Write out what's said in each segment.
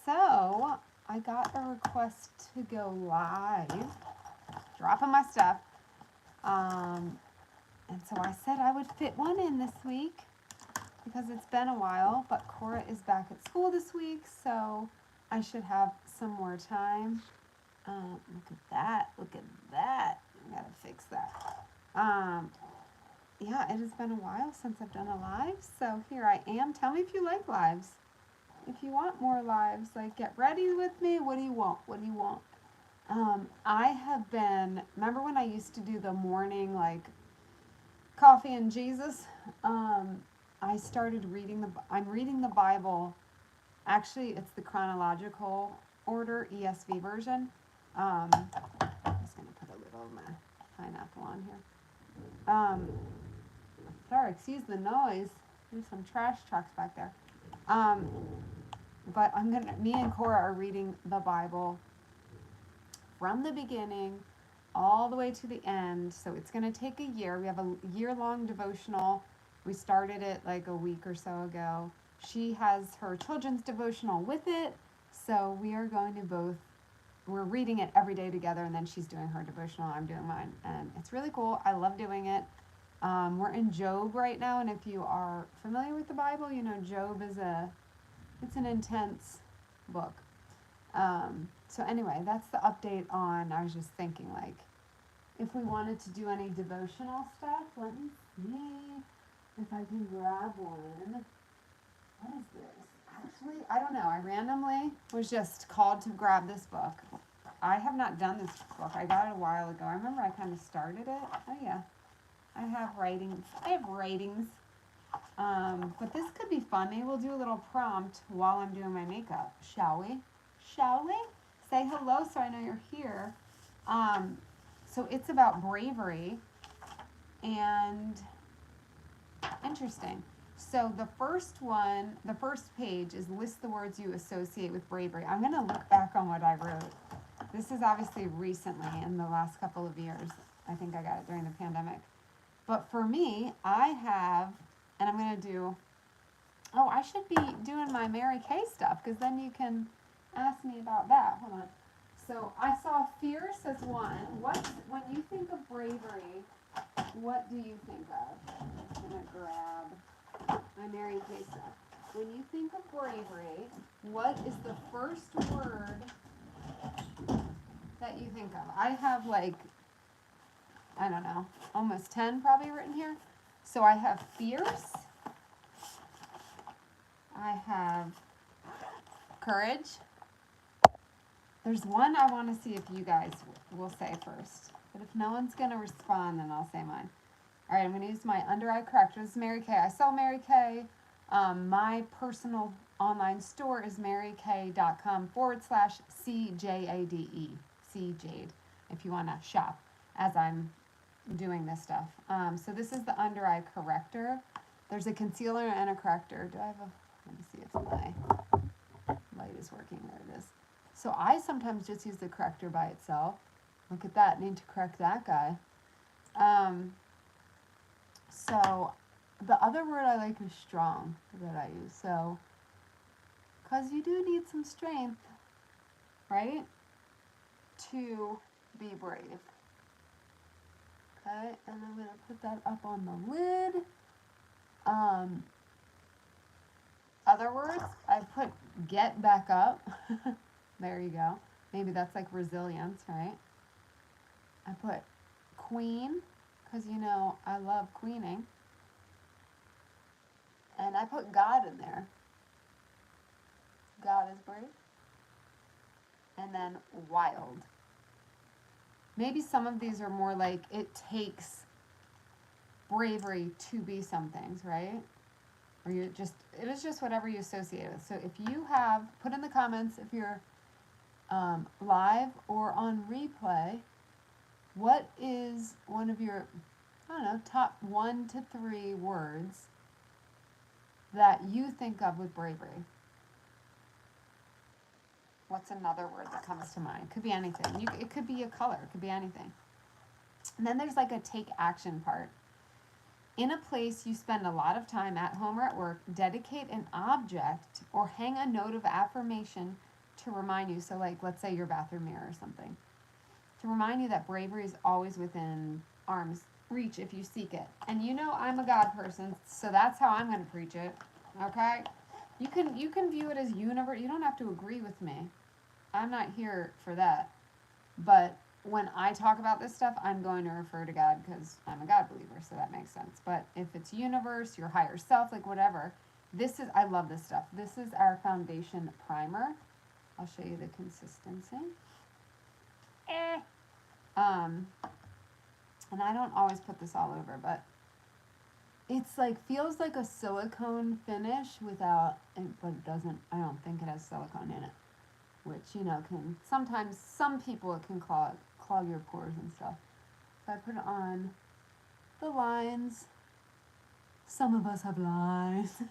So I got a request to go live, dropping my stuff. And so I said I would fit one in this week because it's been a while, but Cora is back at school this week, so I should have some more time. Look at that. Look at that. I gotta fix that. Yeah, it has been a while since I've done a live, so here I am. Tell me if you like lives. If you want more lives, like get ready with me. What do you want? What do you want? I have been, remember when I used to do the morning, like, coffee and Jesus? I started I'm reading the Bible. Actually, it's the chronological order, ESV version. I'm just going to put a little of my pineapple on here. Sorry, excuse the noise. There's some trash trucks back there. But me and Cora are reading the Bible from the beginning all the way to the end. So it's going to take a year. We have a year-long devotional. We started it like a week or so ago. She has her children's devotional with it. So we are going to we're reading it every day together, and then she's doing her devotional, I'm doing mine. And it's really cool. I love doing it. We're in Job right now, and if you are familiar with the Bible, you know Job is it's an intense book. So anyway, that's the update on, I was just thinking, like, if we wanted to do any devotional stuff, let me see if I can grab one. What is this? Actually, I don't know. I randomly was just called to grab this book. I have not done this book. I got it a while ago. I remember I kind of started it. Oh yeah. I have writings. But this could be fun. Maybe we'll do a little prompt while I'm doing my makeup. Shall we? Shall we? Say hello so I know you're here. So it's about bravery, and interesting. So the first page is list the words you associate with bravery. I'm going to look back on what I wrote. This is obviously recently, in the last couple of years. I think I got it during the pandemic. But for me, I have, and I'm going to do, I should be doing my Mary Kay stuff, because then you can ask me about that. Hold on. So I saw fierce as one. When you think of bravery, what do you think of? I'm going to grab my Mary Kay stuff. When you think of bravery, what is the first word that you think of? I have I don't know, almost 10 probably written here. So I have fierce. I have courage. There's one I want to see if you guys will say first. But if no one's going to respond, then I'll say mine. All right, I'm going to use my under-eye corrector. This is Mary Kay. I sell Mary Kay. My personal online store is marykay.com/CJADE. CJade, if you want to shop as I'm doing this stuff. So this is the under-eye corrector. There's a concealer and a corrector. Do I have let me see if my light is working. There it is. So I sometimes just use the corrector by itself. Look at that. Need to correct that guy. So the other word I like is strong that I use. So, because you do need some strength, right, to be brave. Okay, and I'm going to put that up on the lid. Other words, I put get back up. There you go. Maybe that's like resilience, right? I put queen, because I love queening. And I put God in there. God is brave. And then wild. Maybe some of these are more like it takes bravery to be some things, right? Or it is just whatever you associate with. So if you have, put in the comments if you're live or on replay, what is one of your, top 1 to 3 words that you think of with bravery? What's another word that comes to mind? Could be anything. It could be a color. It could be anything. And then there's like a take action part. In a place you spend a lot of time, at home or at work, dedicate an object or hang a note of affirmation to remind you. So like, let's say your bathroom mirror or something. To remind you that bravery is always within arm's reach if you seek it. And you know I'm a God person, so that's how I'm going to preach it. Okay? You can view it as universe. You don't have to agree with me. I'm not here for that. But when I talk about this stuff, I'm going to refer to God because I'm a God believer, so that makes sense. But if it's universe, your higher self, like whatever, I love this stuff. This is our foundation primer. I'll show you the consistency. And I don't always put this all over, but it's like, feels like a silicone finish without, but it doesn't, I don't think it has silicone in it, which, you know, can, sometimes, some people it can clog your pores and stuff. So I put it on the lines. Some of us have lines.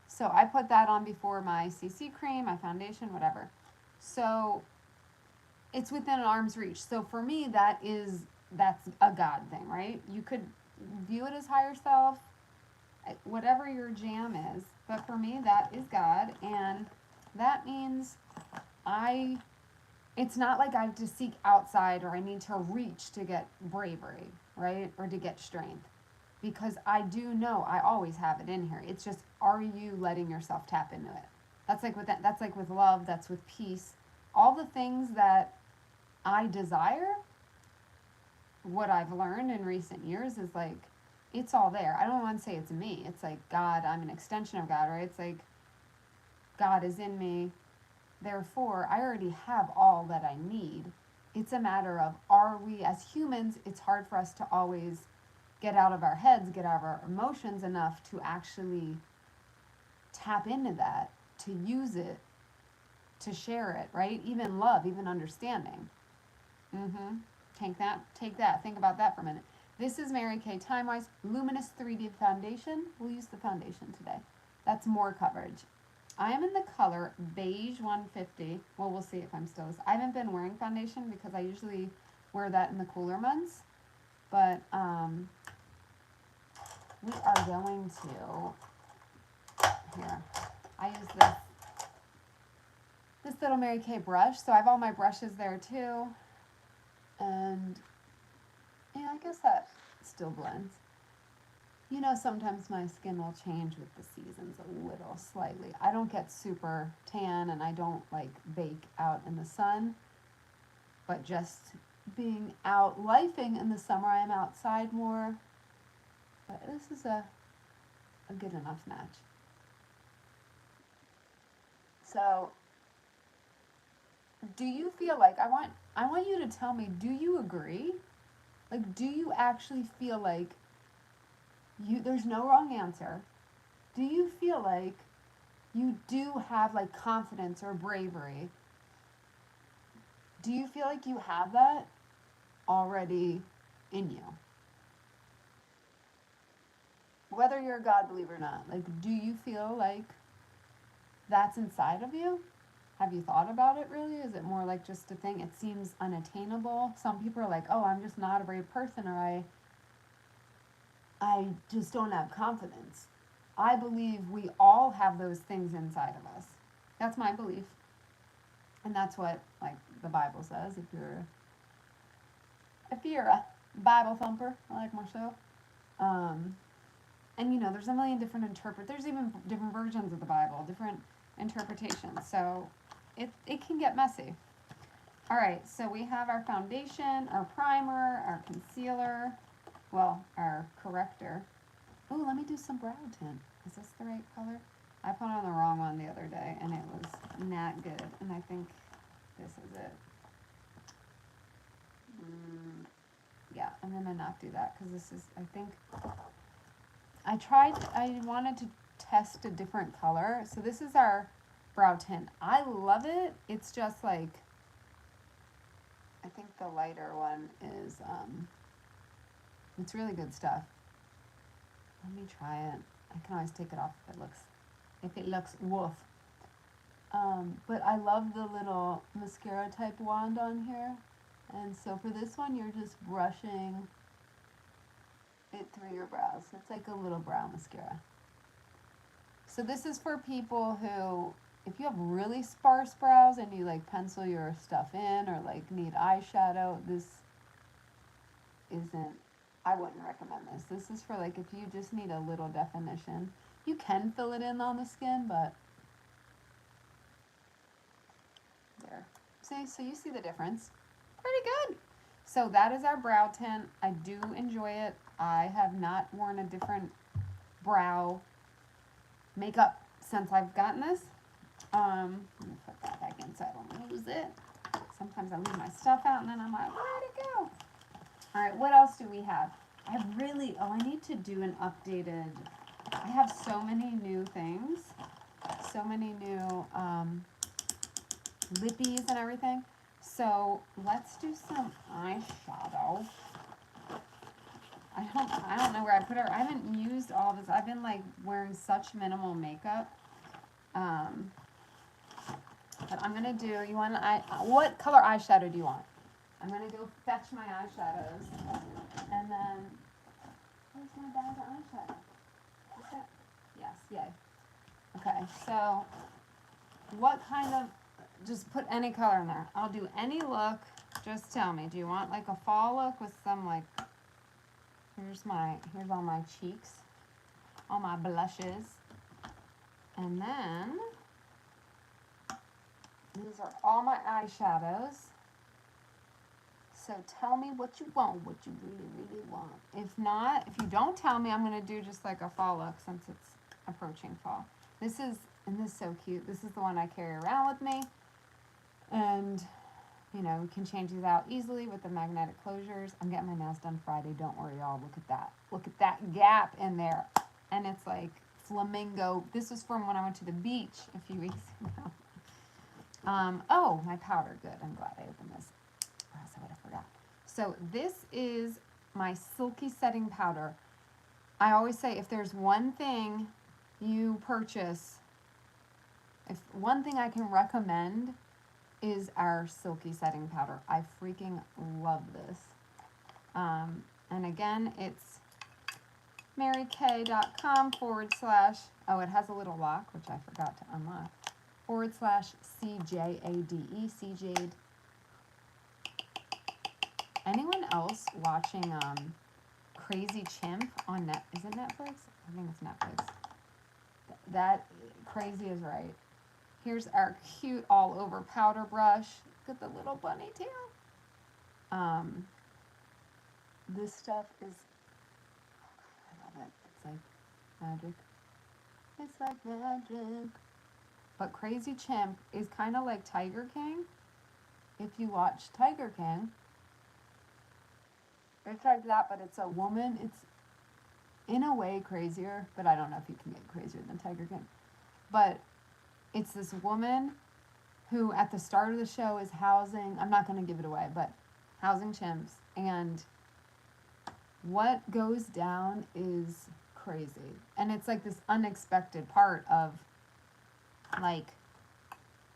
So I put that on before my CC cream, my foundation, whatever. So it's within an arm's reach. So for me, that's a God thing, right? You could view it as higher self, whatever your jam is. But for me, that is God. And that means it's not like I have to seek outside or I need to reach to get bravery, right? Or to get strength. Because I do know I always have it in here. It's just, are you letting yourself tap into it? That's like with love, that's with peace. All the things that I desire, what I've learned in recent years is like, it's all there. I don't want to say it's me. It's like God, I'm an extension of God, right? It's like God is in me. Therefore, I already have all that I need. It's a matter of, are we, as humans, it's hard for us to always get out of our heads, get out of our emotions enough to actually tap into that, to use it, to share it, right? Even love, even understanding. Take that. Think about that for a minute. This is Mary Kay Timewise Luminous 3D Foundation. We'll use the foundation today. That's more coverage. I am in the color Beige 150. Well, we'll see if I'm still. I haven't been wearing foundation because I usually wear that in the cooler months. But we are going to, here, I use this little Mary Kay brush. So I have all my brushes there too. And yeah, I guess that still blends. You know, sometimes my skin will change with the seasons a little, slightly. I don't get super tan and I don't like bake out in the sun. But just being out lifing in the summer, I am outside more. But this is a good enough match. So, do you feel like, I want you to tell me, do you agree? Like, do you actually feel like there's no wrong answer. Do you feel like you do have like confidence or bravery? Do you feel like you have that already in you? Whether you're a God believer or not, like, do you feel like that's inside of you? Have you thought about it really? Is it more like just a thing? It seems unattainable. Some people are like, oh, I'm just not a brave person, or I just don't have confidence. I believe we all have those things inside of us. That's my belief. And that's what, like, the Bible says, if you're a Bible thumper, like myself. And you know, there's a million different there's even different versions of the Bible, different interpretations. So it can get messy. All right, so we have our foundation, our primer, our concealer, well, our corrector. Oh, let me do some brow tint. Is this the right color? I put on the wrong one the other day, and it was not good. And I think this is it. Yeah, I'm going to not do that, because this is, I think, I wanted to test a different color. So this is our brow tint. I love it. It's just like, I think the lighter one is, it's really good stuff. Let me try it. I can always take it off if it looks woof. But I love the little mascara type wand on here. And so for this one, you're just brushing it through your brows. It's like a little brow mascara. So this is for people who, if you have really sparse brows and you like pencil your stuff in or like need eyeshadow, this isn't, I wouldn't recommend this. This is for like if you just need a little definition. You can fill it in on the skin, but there. See, so you see the difference. Pretty good. So that is our brow tint. I do enjoy it. I have not worn a different brow makeup since I've gotten this. Let me put that back in so I don't lose it. Sometimes I leave my stuff out and then I'm like, where'd it go? All right, what else do we have? I need to do an updated, I have so many new things, so many new lippies and everything. So let's do some eyeshadow. I don't know where I put her. I haven't used all this. I've been like wearing such minimal makeup. But I'm gonna do, what color eyeshadow do you want? I'm gonna go fetch my eyeshadows. And then, where's my bag of eyeshadow? Is that? Yes, yay. Okay, so what kind of, just put any color in there. I'll do any look. Just tell me, do you want like a fall look with some like, here's all my cheeks, all my blushes. And then, these are all my eyeshadows. So tell me what you want, what you really, really want. If not, if you don't tell me, I'm going to do just like a fall look since it's approaching fall. This is so cute. This is the one I carry around with me. And, you know, we can change these out easily with the magnetic closures. I'm getting my nails done Friday. Don't worry, y'all. Look at that. Look at that gap in there. And it's like flamingo. This was from when I went to the beach a few weeks ago. Oh, my powder. Good. I'm glad I opened this. Or else I would have forgot. So this is my silky setting powder. I always say if there's one thing you purchase, if one thing I can recommend is our silky setting powder. I freaking love this. And again, it's marykay.com / oh, it has a little lock, which I forgot to unlock, / CJADE, CJade. Anyone else watching Crazy Chimp on is it Netflix? I think it's Netflix. That crazy is right. Here's our cute all over powder brush. Look at the little bunny tail. This stuff is, I love it. It's like magic. It's like magic. But Crazy Chimp is kind of like Tiger King. If you watch Tiger King, it's like that, but it's a woman. It's in a way crazier, but I don't know if you can get crazier than Tiger King. But it's this woman who at the start of the show is housing, I'm not going to give it away, but housing chimps. And what goes down is crazy. And it's like this unexpected part of, like,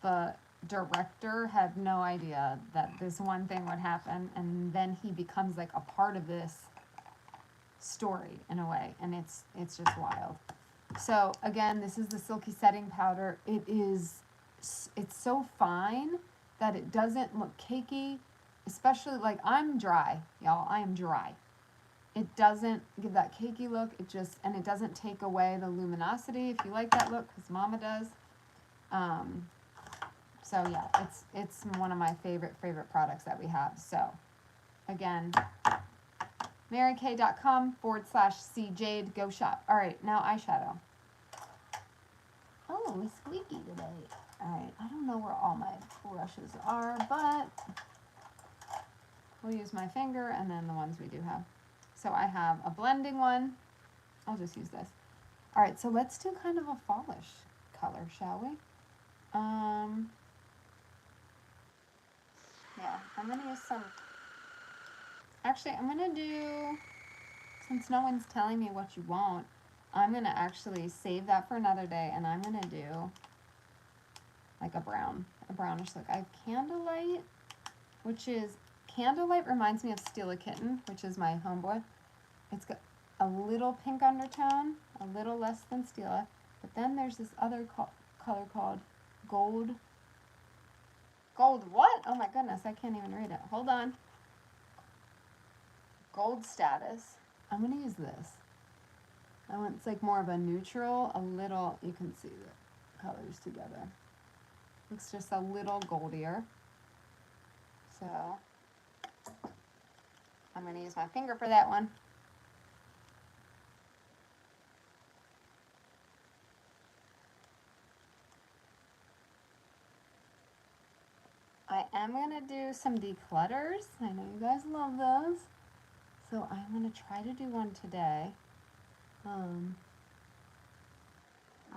the director had no idea that this one thing would happen, and then he becomes like a part of this story in a way, and it's just wild. So again, this is the silky setting powder. It's so fine that it doesn't look cakey, especially like I'm dry, y'all. I am dry. It doesn't give that cakey look. And it doesn't take away the luminosity if you like that look, because Mama does. So yeah, it's one of my favorite products that we have. So again, marykay.com / CJade. Go shop. All right, now eyeshadow. Oh, it's squeaky today. All right, I don't know where all my brushes are, but we'll use my finger and then the ones we do have. So I have a blending one. I'll just use this. All right, so let's do kind of a fallish color, shall we? Yeah, I'm going to use some, actually, I'm going to do, since no one's telling me what you want, I'm going to actually save that for another day, and I'm going to do like a brownish look. I have Candlelight, Candlelight reminds me of Stila Kitten, which is my homeboy. It's got a little pink undertone, a little less than Stila, but then there's this other color called Gold. Gold what? Oh my goodness, I can't even read it. Hold on. Gold status. I'm going to use this. I want, it's like more of a neutral, a little, you can see the colors together. Looks just a little goldier. So I'm going to use my finger for that one. I am going to do some declutters. I know you guys love those. So I'm going to try to do one today. I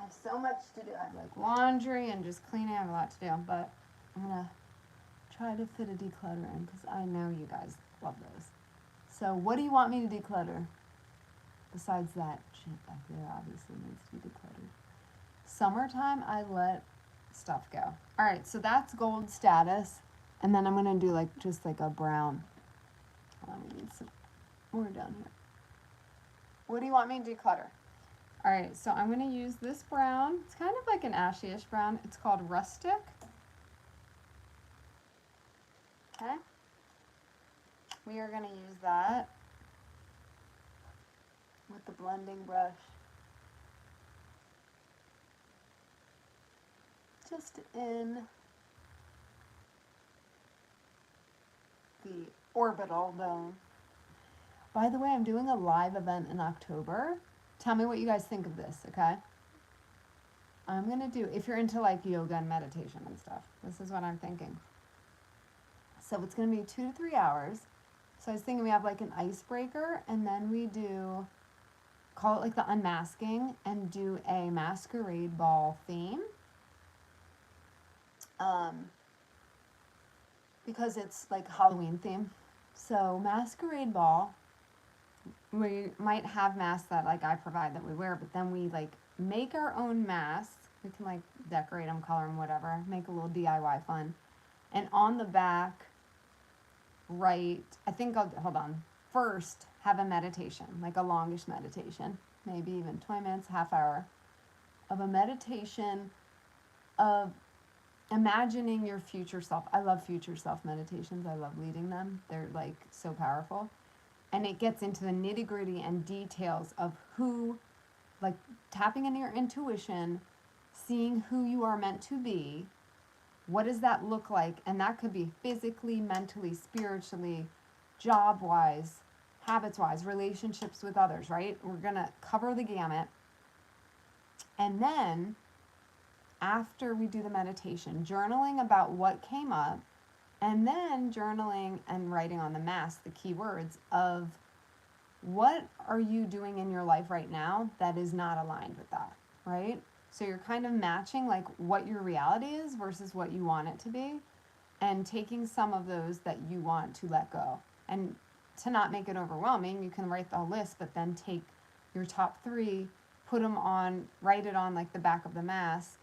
have so much to do. I have like laundry and just cleaning. I have a lot to do, but I'm going to try to fit a declutter in because I know you guys love those. So what do you want me to declutter? Besides that shit back there obviously needs to be decluttered. Summertime, I let stuff go. All right, so that's gold status. And then I'm going to do like just like a brown. We need some more down here. What do you want me to declutter? All right, so I'm going to use this brown. It's kind of like an ashy-ish brown. It's called Rustic. Okay. We are going to use that with the blending brush. Just in the orbital zone. By the way, I'm doing a live event in October. Tell me what you guys think of this, okay? I'm going to do, if you're into like yoga and meditation and stuff, this is what I'm thinking. So it's going to be 2 to 3 hours. So I was thinking we have like an icebreaker and then we do, call it like the unmasking and do a masquerade ball theme. Because it's like Halloween theme. So masquerade ball, we might have masks that like I provide that we wear, but then we like make our own masks. We can like decorate them, color them, whatever, make a little DIY fun. And on the back, write, I think I'll, hold on, first have a meditation, like a longish meditation, maybe even 20 minutes, half hour of a meditation of imagining your future self. I love future self meditations. I love leading them. They're like so powerful. And it gets into the nitty gritty and details of who, like tapping into your intuition, seeing who you are meant to be. What does that look like? And that could be physically, mentally, spiritually, job-wise, habits-wise, relationships with others, right? We're going to cover the gamut. And then after we do the meditation, journaling about what came up, and then journaling and writing on the mask the keywords of what are you doing in your life right now that is not aligned with that, right? So you're kind of matching like what your reality is versus what you want it to be, and taking some of those that you want to let go. And to not make it overwhelming, you can write the whole list, but then take your top 3, put them on, write it on like the back of the mask.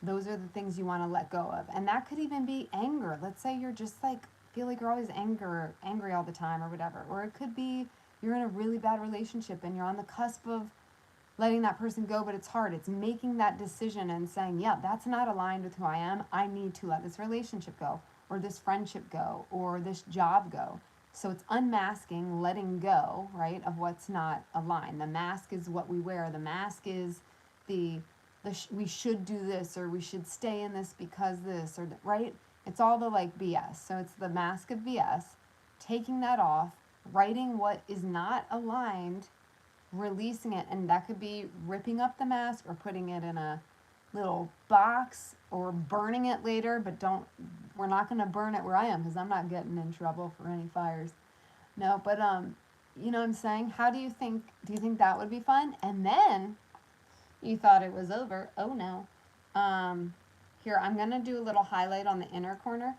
Those are the things you want to let go of. And that could even be anger. Let's say you're just like, feel like you're always angry all the time or whatever. Or it could be you're in a really bad relationship and you're on the cusp of letting that person go, but it's hard. It's making that decision and saying, yeah, that's not aligned with who I am. I need to let this relationship go, or this friendship go, or this job go. So it's unmasking, letting go, right, of what's not aligned. The mask is what we wear. The mask is we should do this, or we should stay in this because this, or right? It's all the like BS. So it's the mask of BS, taking that off, writing what is not aligned, releasing it, and that could be ripping up the mask or putting it in a little box or burning it later, but we're not going to burn it where I am because I'm not getting in trouble for any fires. No, but you know what I'm saying? Do you think that would be fun? And then you thought it was over. Oh no. Here, I'm going to do a little highlight on the inner corner.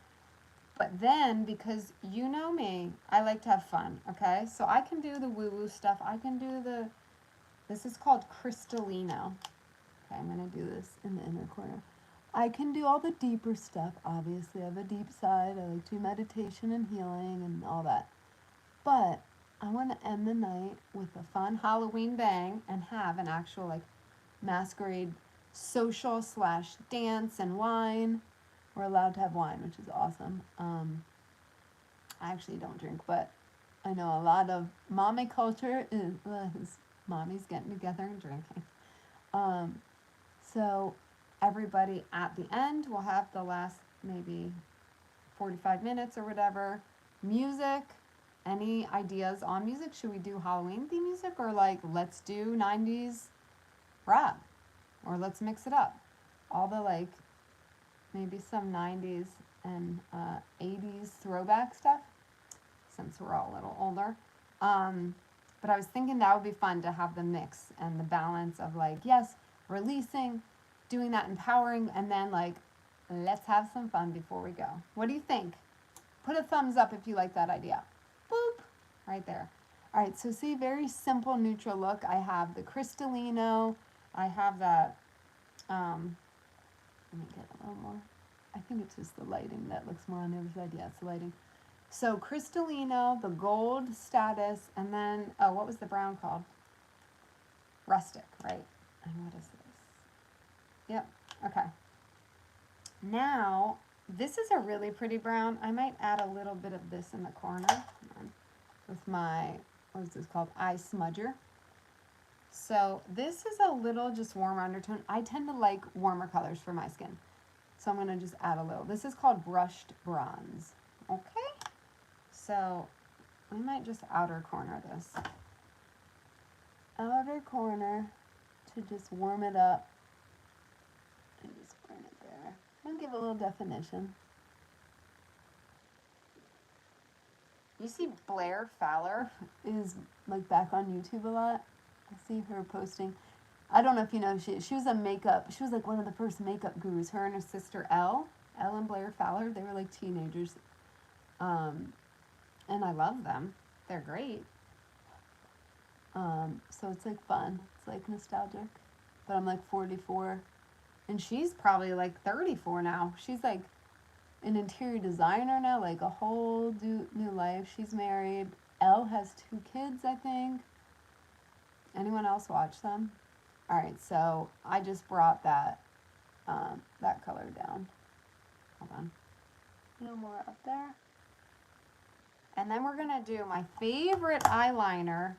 But then, because you know me, I like to have fun, okay? So I can do the woo-woo stuff. I can do this is called Crystallino. Okay, I'm going to do this in the inner corner. I can do all the deeper stuff, obviously. I have a deep side. I like to do meditation and healing and all that. But I want to end the night with a fun Halloween bang and have an actual, like, masquerade social / dance and wine. We're allowed to have wine, which is awesome. I actually don't drink, but I know a lot of mommy culture is mommies getting together and drinking. So everybody at the end will have the last maybe 45 minutes or whatever. Music. Any ideas on music? Should we do Halloween theme music, or like let's do 90s rap, or let's mix it up? All the like maybe some 90s and 80s throwback stuff, since we're all a little older. But I was thinking that would be fun to have the mix and the balance of like, yes, releasing, doing that empowering, and then like, let's have some fun before we go. What do you think? Put a thumbs up if you like that idea. Boop, right there. All right, so see, very simple neutral look. I have the Crystalino. I have that, let me get a little more. I think it's just the lighting that looks more on the other side. Yeah, it's the lighting. So Crystalino, the gold status, and then, oh, what was the brown called? Rustic, right? And what is this? Yep, okay. Now, this is a really pretty brown. I might add a little bit of this in the corner with my, what is this called? Eye smudger. So this is a little just warmer undertone. I tend to like warmer colors for my skin. So I'm going to just add a little. This is called brushed bronze. Okay. So I might just outer corner this. Outer corner to just warm it up. And just bring it there. And give a little definition. You see Blair Fowler is like back on YouTube a lot. I see her posting. I don't know if you know, she was a makeup, she was like one of the first makeup gurus. Her and her sister Elle and Blair Fowler, they were like teenagers. And I love them. They're great. So it's like fun. It's like nostalgic. But I'm like 44. And she's probably like 34 now. She's like an interior designer now, like a whole new life. She's married. Elle has 2 kids, I think. Anyone else watch them? All right, so I just brought that that color down. Hold on. A little more up there. And then we're going to do my favorite eyeliner.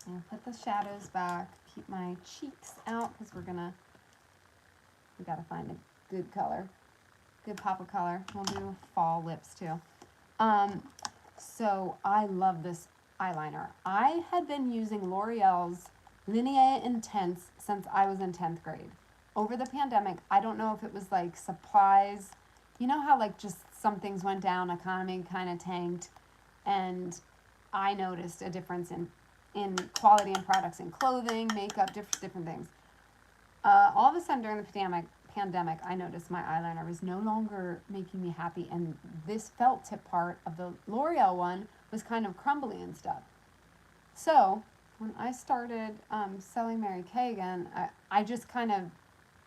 And put the shadows back. Keep my cheeks out because we got to find a good color. Good pop of color. We'll do fall lips too. So I love this eyeliner. I had been using L'Oreal's Linea Intense since I was in 10th grade. Over the pandemic, I don't know if it was like supplies. You know how like just some things went down, economy kind of tanked, and I noticed a difference in quality and products in clothing, makeup, different things. All of a sudden during the pandemic, I noticed my eyeliner was no longer making me happy, and this felt tip part of the L'Oreal one was kind of crumbly and stuff. So when I started selling Mary Kay again, I just kind of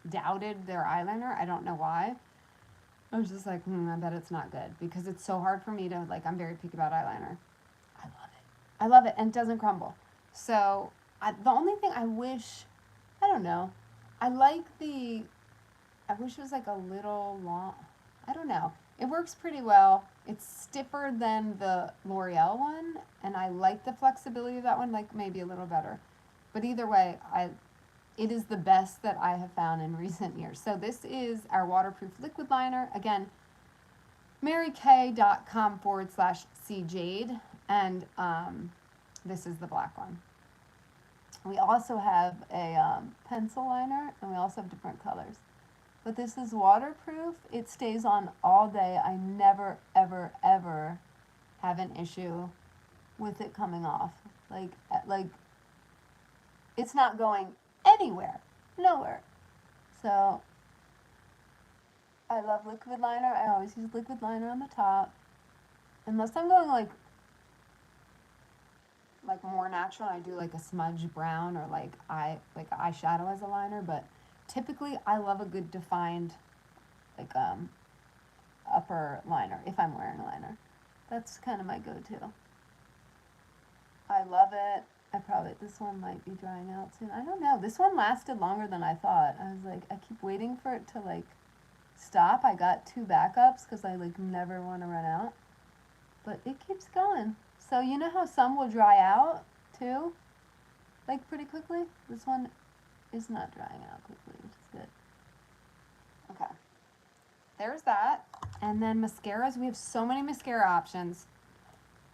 doubted their eyeliner. I don't know why. I was just like, I bet it's not good, because it's so hard for me to, like, I'm very picky about eyeliner. I love it. I love it, and it doesn't crumble. So the only thing I wish, I don't know, I wish it was like a little long. I don't know. It works pretty well. It's stiffer than the L'Oreal one, and I like the flexibility of that one, like maybe a little better. But either way, it is the best that I have found in recent years. So this is our waterproof liquid liner. Again, marykay.com/cjade, and this is the black one. We also have a pencil liner, and we also have different colors. But this is waterproof. It stays on all day. I never, ever, ever have an issue with it coming off. Like it's not going anywhere. Nowhere. So, I love liquid liner. I always use liquid liner on the top. Unless I'm going like more natural, I do like a smudge brown or like eyeshadow as a liner, but typically I love a good defined like upper liner if I'm wearing a liner. That's kind of my go-to. I love it. This one might be drying out soon. I don't know. This one lasted longer than I thought. I was like, I keep waiting for it to like stop. I got 2 backups because I like never want to run out. But it keeps going. So you know how some will dry out too? Like pretty quickly? This one is not drying out quickly, which is good. Okay. There's that. And then mascaras. We have so many mascara options.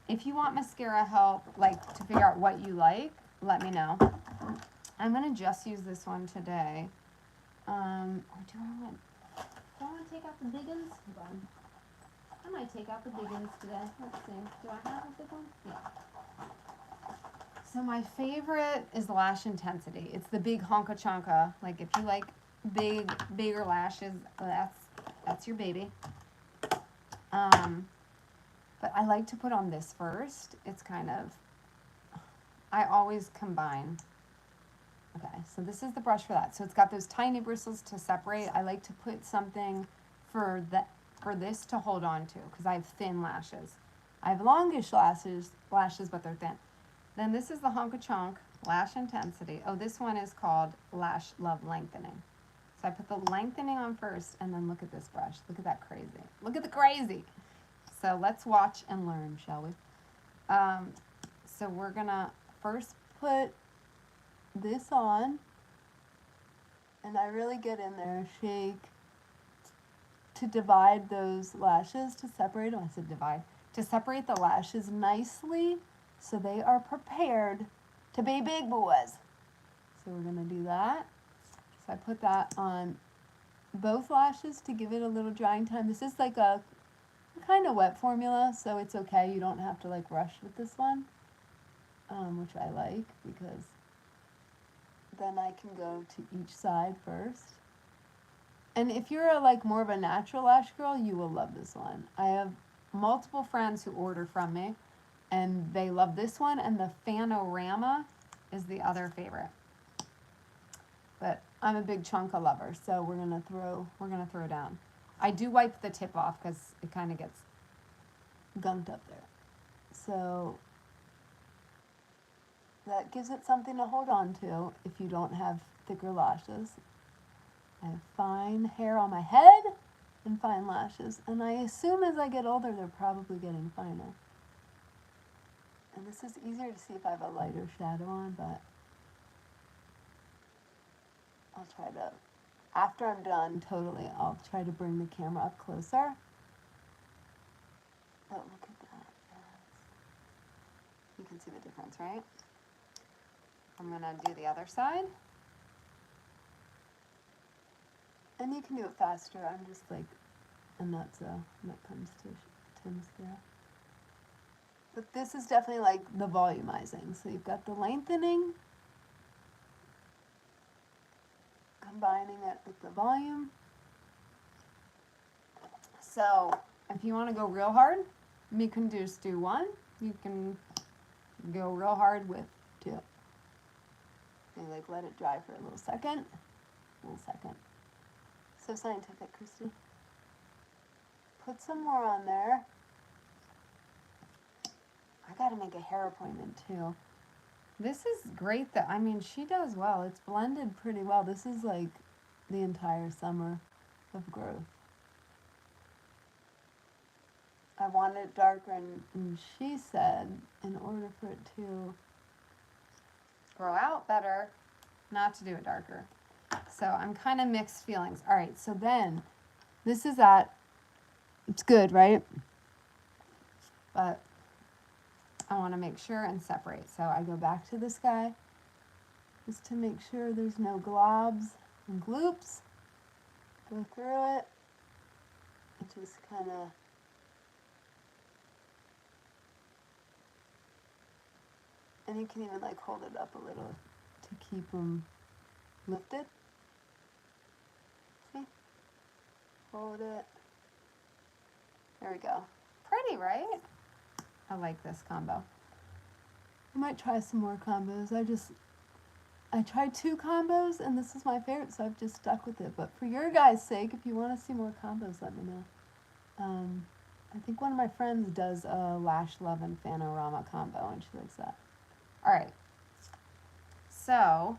If you want mascara help, like to figure out what you like, let me know. I'm going to just use this one today. Or do I want to take out the big ones? Hold on. I might take out the big ones today. Let's see. Do I have a big one? Yeah. So my favorite is Lash Intensity. It's the big honka chonka. Like if you like bigger lashes, that's your baby. But I like to put on this first. It's kind of, I always combine. Okay, so this is the brush for that. So it's got those tiny bristles to separate. I like to put something for this to hold on to because I have thin lashes. I have longish lashes, but they're thin. Then this is the Honka Chonk Lash Intensity. Oh, this one is called Lash Love Lengthening. So I put the lengthening on first, and then look at this brush. Look at that crazy. Look at the crazy. So let's watch and learn, shall we? So we're gonna first put this on, and I really get in there, shake, to divide those lashes, to separate them. I said divide. To separate the lashes nicely so they are prepared to be big boys. So we're gonna do that. So I put that on both lashes to give it a little drying time. This is like a kind of wet formula, so it's okay. You don't have to like rush with this one, which I like because then I can go to each side first. And if you're like more of a natural lash girl, you will love this one. I have multiple friends who order from me, and they love this one, and the Fanorama is the other favorite. But I'm a big chunka lover, so we're gonna throw down. I do wipe the tip off because it kind of gets gunked up there. So that gives it something to hold on to if you don't have thicker lashes. I have fine hair on my head and fine lashes, and I assume as I get older they're probably getting finer. And this is easier to see if I have a lighter shadow on, but I'll try to, after I'm done totally, I'll try to bring the camera up closer. Oh, look at that. You can see the difference, right? I'm gonna do the other side. And you can do it faster. I'm just like a nutso when it comes to mascara. But this is definitely like the volumizing. So you've got the lengthening, combining it with the volume. So if you want to go real hard, you can just do one. You can go real hard with 2. You like let it dry for a little second. So scientific, Christy. Put some more on there. I gotta make a hair appointment too. This is great though. I mean, she does well. It's blended pretty well. This is like the entire summer of growth. I wanted it darker, and she said in order for it to grow out better, not to do it darker. So I'm kind of mixed feelings. All right, so then this is it's good, right? But I want to make sure and separate. So I go back to this guy just to make sure there's no globs and gloops. Go through it and just kind of and you can even like hold it up a little to keep them lifted. See? Hold it. There we go. Pretty, right? I like this combo. I might try some more combos. I tried 2 combos and this is my favorite, so I've just stuck with it. But for your guys' sake, if you want to see more combos, let me know. I think one of my friends does a Lash Love and Fanorama combo, and she likes that. All right, So,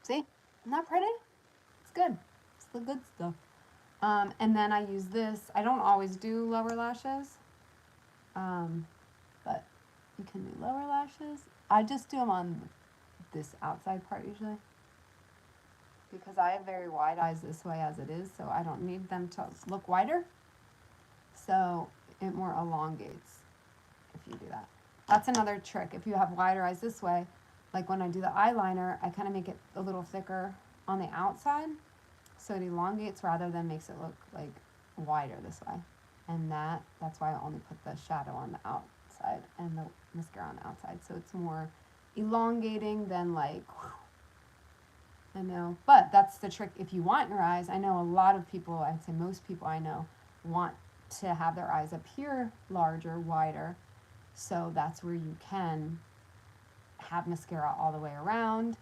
see, isn't that pretty? It's good. It's the good stuff. And then I use this. I don't always do lower lashes, but you can do lower lashes. I just do them on this outside part usually, because I have very wide eyes this way as it is, so I don't need them to look wider. So it more elongates if you do that. That's another trick. If you have wider eyes this way, like when I do the eyeliner, I kind of make it a little thicker on the outside, so it elongates rather than makes it look like wider this way. And that's why I only put the shadow on the outside and the mascara on the outside, so it's more elongating than like, whew. I know, but that's the trick if you want your eyes. I know a lot of people, I'd say most people I know, want to have their eyes appear larger, wider, so that's where you can have mascara all the way around,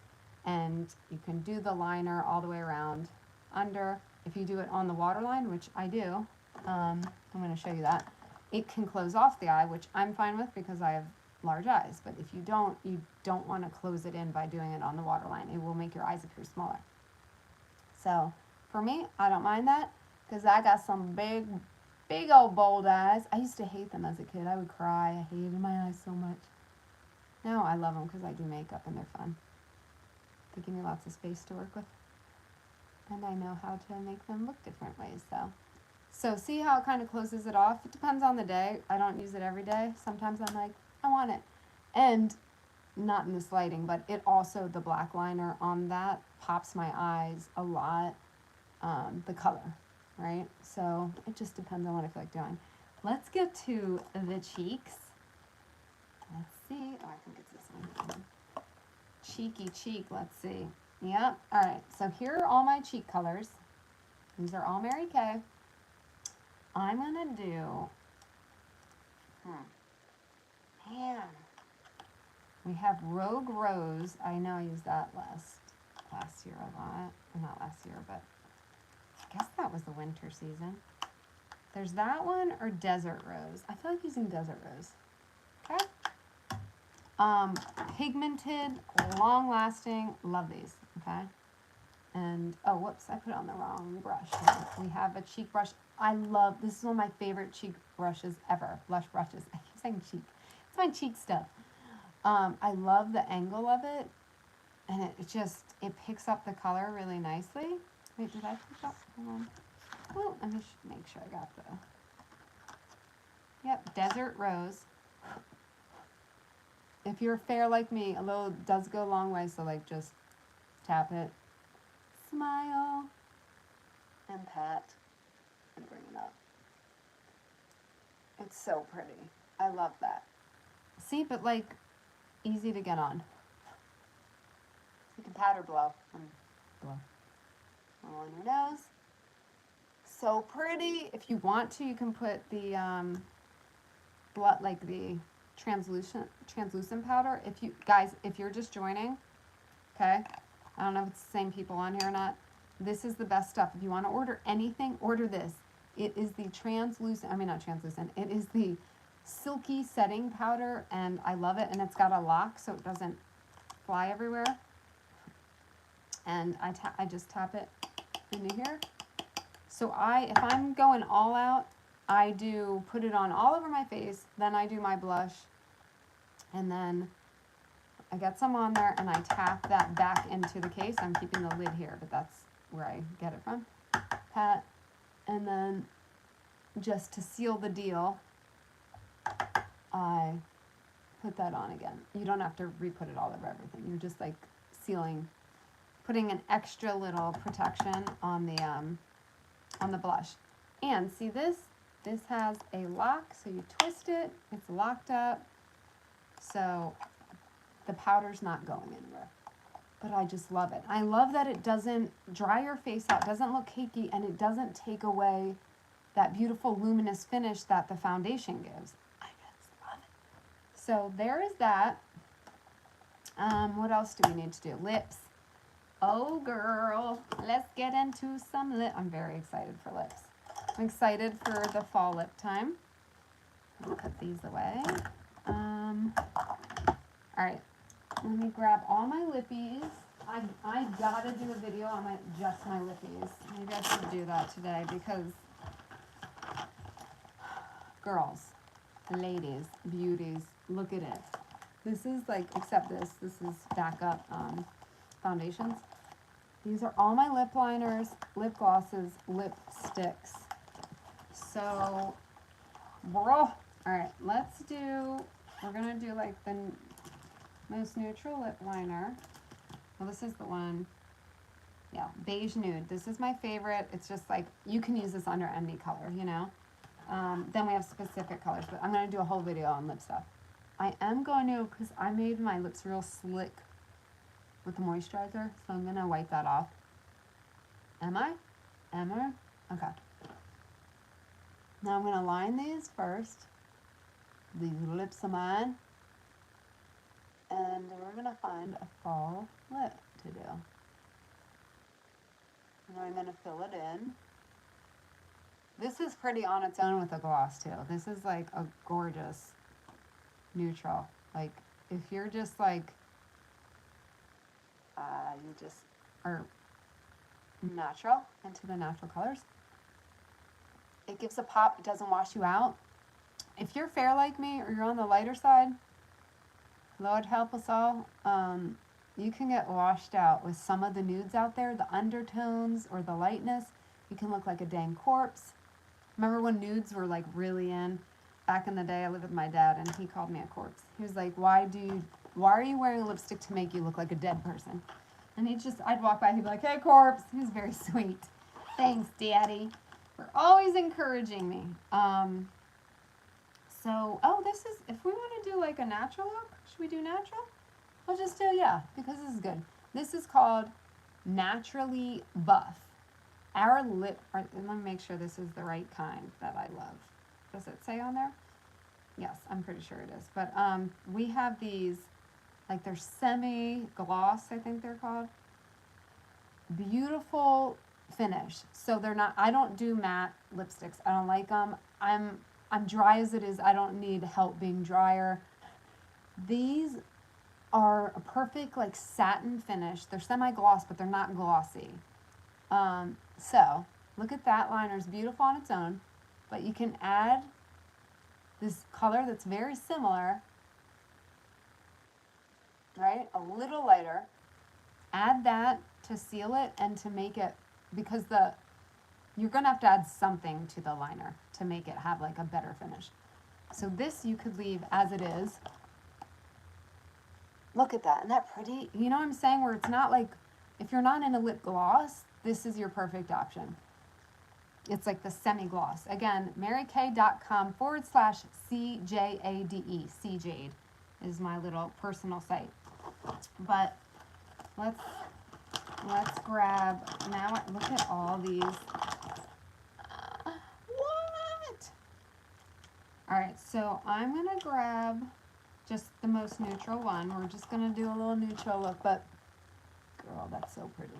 and you can do the liner all the way around under. If you do it on the waterline, which I do, I'm going to show you that, it can close off the eye, which I'm fine with because I have large eyes, but if you don't want to close it in by doing it on the waterline. It will make your eyes appear smaller. So for me, I don't mind that because I got some big old bold eyes. I used to hate them as a kid. I would cry. I hated my eyes so much. Now I love them because I do makeup and they're fun. They give me lots of space to work with. And I know how to make them look different ways. So see how it kind of closes it off? It depends on the day. I don't use it every day. Sometimes I'm like, I want it. And not in this lighting, but it also, the black liner on that pops my eyes a lot. The color, right? So it just depends on what I feel like doing. Let's get to the cheeks. Let's see. Oh, I think it's this one. Cheeky cheek. Let's see. Yep. All right. So here are all my cheek colors. These are all Mary Kay. I'm going to do, man, we have Rogue Rose. I know I used that last year a lot. Not last year, but I guess that was the winter season. There's that one or Desert Rose. I feel like using Desert Rose. Okay. Pigmented, long lasting, love these. Okay. And, oh, whoops, I put it on the wrong brush. We have a cheek brush. I love, this is one of my favorite cheek brushes ever. Blush brushes. I keep saying cheek. It's my cheek stuff. I love the angle of it. And it picks up the color really nicely. Wait, did I pick up? Hold on. Well, let me make sure I got the, yep, Desert Rose. If you're fair like me, a little does go a long way, so like just tap it, smile, and pat, and bring it up. It's so pretty. I love that. See, but like, easy to get on. You can pat or blow. Blow. All on your nose. So pretty. If you want to, you can put the the translucent powder. If you're just joining, okay, I don't know if it's the same people on here or not. This is the best stuff. If you want to order anything, order this. It is the it is the silky setting powder, and I love it, and it's got a lock so it doesn't fly everywhere. And I just tap it into here. So if I'm going all out, I do put it on all over my face, then I do my blush, and then I get some on there, and I tap that back into the case. I'm keeping the lid here, but that's where I get it from. Pat, and then just to seal the deal, I put that on again. You don't have to re-put it all over everything. You're just like sealing, putting an extra little protection on the blush. And see this has a lock, so you twist it, it's locked up, so the powder's not going anywhere. But I just love it. I love that it doesn't dry your face out, doesn't look cakey, and it doesn't take away that beautiful luminous finish that the foundation gives. I just love it. So there is that. What else do we need to do? Lips. Oh girl, let's get into some lip. I'm very excited for lips. I'm excited for the fall lip time. I'll put these away. All right, let me grab all my lippies. I gotta do a video on just my lippies. Maybe I should do that today because girls, ladies, beauties, look at it. This is like, except this is backup foundations. These are all my lip liners, lip glosses, lipsticks. So, bro, all right, we're gonna do like the most neutral lip liner. Well, this is the one, yeah, beige nude. This is my favorite. It's just like, you can use this under any color, you know? Then we have specific colors, but I'm gonna do a whole video on lip stuff. I am going to, because I made my lips real slick with the moisturizer, so I'm gonna wipe that off. Am I? Okay. Now I'm gonna line these first. These lips of mine. And we're gonna find a fall lip to do. And I'm gonna fill it in. This is pretty on its own with a gloss too. This is like a gorgeous neutral. Like if you're just like, you just are natural, into the natural colors. It gives a pop, it doesn't wash you out. If you're fair like me or you're on the lighter side, Lord help us all, you can get washed out with some of the nudes out there, the undertones or the lightness. You can look like a dang corpse. Remember when nudes were like really in? Back in the day, I lived with my dad and he called me a corpse. He was like, why are you wearing lipstick to make you look like a dead person? And I'd walk by, he'd be like, hey corpse. He was very sweet. Thanks, daddy, for always encouraging me. This is, if we want to do like a natural look, should we do natural? I'll just do, yeah, because this is good. This is called Naturally Buff. Let me make sure this is the right kind that I love. Does it say on there? Yes, I'm pretty sure it is. But we have these, like they're semi-gloss, I think they're called. Beautiful finish. So they're not, I don't do matte lipsticks. I don't like them. I'm dry as it is. I don't need help being drier. These are a perfect like satin finish. They're semi-gloss, but they're not glossy. So look at that liner's beautiful on its own, but you can add this color that's very similar, right? A little lighter. Add that to seal it and to make it, because you're gonna have to add something to the liner to make it have like a better finish. So this you could leave as it is. Look at that, isn't that pretty? You know what I'm saying? Where it's not like, if you're not in a lip gloss, this is your perfect option. It's like the semi-gloss. Again, marykay.com/CJADE. CJade is my little personal site. But let's grab, now look at all these. What? All right, so I'm gonna grab just the most neutral one. We're just gonna do a little neutral look, but girl, that's so pretty.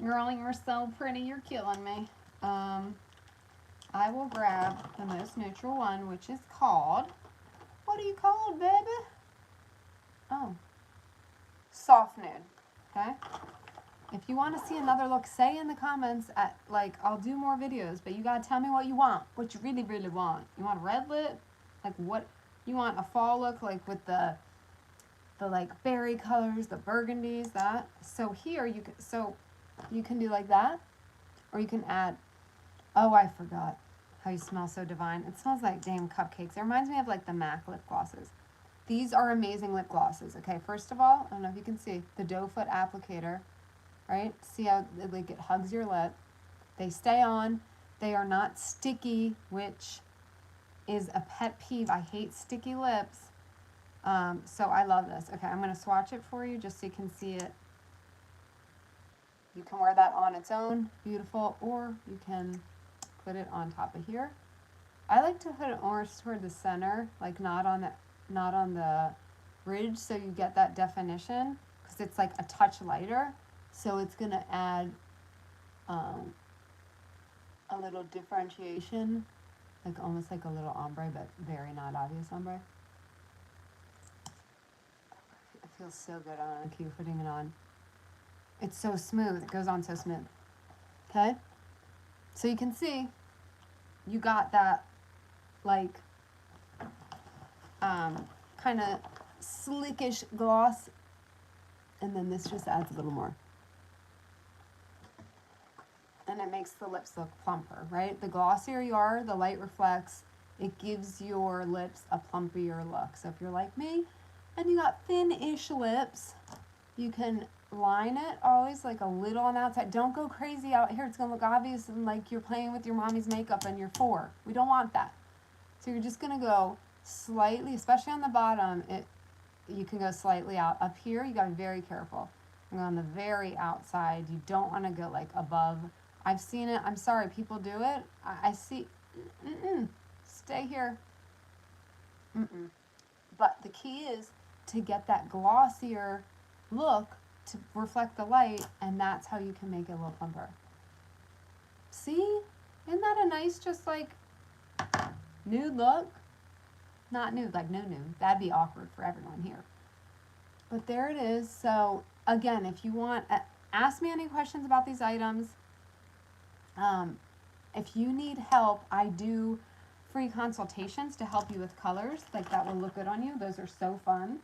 Girl, you're so pretty, you're killing me. I will grab the most neutral one, which is called, what are you called, baby? Oh, soft nude, okay? If you want to see another look, say in the comments, I'll do more videos, but you gotta tell me what you want, what you really, really want. You want a red lip? Like what, you want a fall look, like with the like berry colors, the burgundies, that. So here, you can do like that, or you can add, oh, I forgot how you smell so divine. It smells like damn cupcakes. It reminds me of like the MAC lip glosses. These are amazing lip glosses. Okay, first of all, I don't know if you can see, the doe foot applicator, right? See how like it hugs your lip. They stay on. They are not sticky, which is a pet peeve. I hate sticky lips. So I love this. Okay, I'm going to swatch it for you just so you can see it. You can wear that on its own, beautiful, or you can put it on top of here. I like to put it more toward the center, like not on the ridge, so you get that definition, because it's like a touch lighter. So it's going to add a little differentiation, like almost like a little ombre, but very not obvious ombre. feels so good. I'm going to keep putting it on. It's so smooth. It goes on so smooth. Okay? So you can see you got that, like, kind of slickish gloss. And then this just adds a little more. And it makes the lips look plumper, right? The glossier you are, the light reflects. It gives your lips a plumpier look. So if you're like me and you got thin-ish lips, you can line it always like a little on the outside. Don't go crazy out here. It's going to look obvious and like you're playing with your mommy's makeup and you're 4. We don't want that. So you're just going to go slightly, especially on the bottom, you can go slightly out. Up here, you got to be very careful. And on the very outside, you don't want to go like above. I've seen it. I'm sorry, people do it. I see. Stay here. But the key is to get that glossier look to reflect the light, and that's how you can make it a little plumper. See? Isn't that a nice, just like, nude look? Not nude, like no nude. That'd be awkward for everyone here. But there it is. So, again, if you want, ask me any questions about these items. If you need help, I do free consultations to help you with colors. Like, that will look good on you. Those are so fun.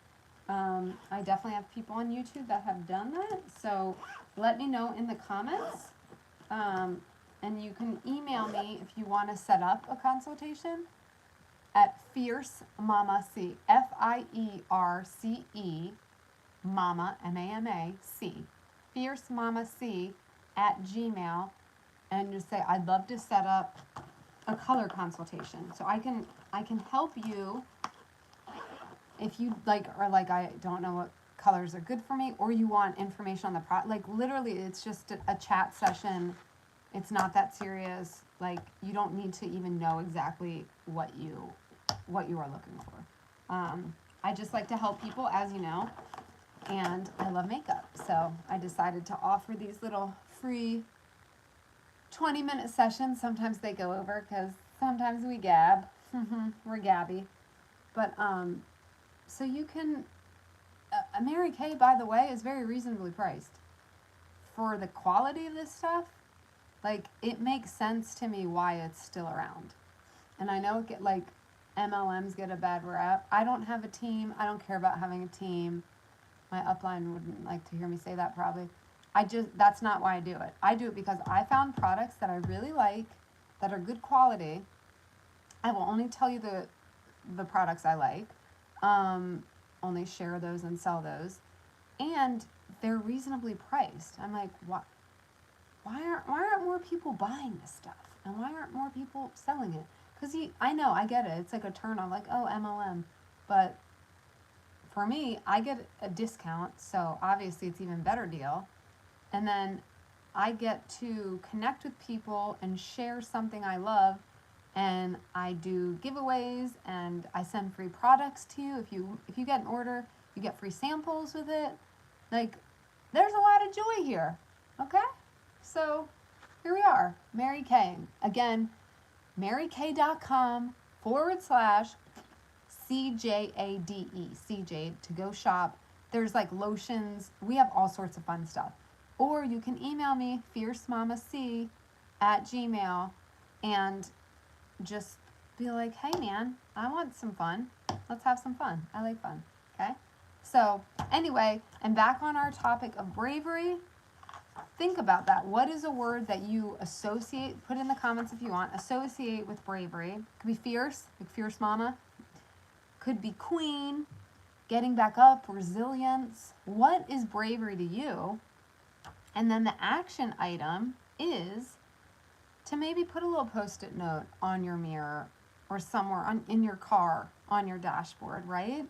I definitely have people on YouTube that have done that. So let me know in the comments. And you can email me if you want to set up a consultation at Fierce Mama C, FIERCE, Mama, M-A-M-A-C, Fierce Mama C at Gmail, and just say, I'd love to set up a color consultation. So I can help you if you like, or like, I don't know what colors are good for me, or you want information on the product. Like, literally, it's just a chat session. It's not that serious. Like, you don't need to even know exactly what you are looking for. I just like to help people, as you know, and I love makeup. So I decided to offer these little free 20-minute sessions. Sometimes they go over because sometimes we gab. We're gabby. But, so you can, Mary Kay, by the way, is very reasonably priced. For the quality of this stuff, like, it makes sense to me why it's still around. And I know like MLMs get a bad rap. I don't have a team. I don't care about having a team. My upline wouldn't like to hear me say that probably. That's not why I do it. I do it because I found products that I really like, that are good quality. I will only tell you the products I like. Only share those and sell those. And they're reasonably priced. I'm like, why aren't more people buying this stuff? And why aren't more people selling it? Because I know, I get it. It's like a turn on, like, oh, MLM. But for me, I get a discount, so obviously it's even better deal. And then I get to connect with people and share something I love. And I do giveaways, and I send free products to you. If you get an order, you get free samples with it. Like, there's a lot of joy here. Okay? So here we are, Mary Kay. Again, marykay.com/CJADE, CJ, to go shop. There's like lotions. We have all sorts of fun stuff. Or you can email me, fiercemamac@gmail, and just be like, hey man, I want some fun. Let's have some fun. I like fun. Okay? So anyway, and back on our topic of bravery, think about that. What is a word that you associate, put in the comments if you want, associate with bravery? Could be fierce, like fierce mama. Could be queen, getting back up, resilience. What is bravery to you? And then the action item is to maybe put a little post-it note on your mirror or somewhere in your car, on your dashboard, right?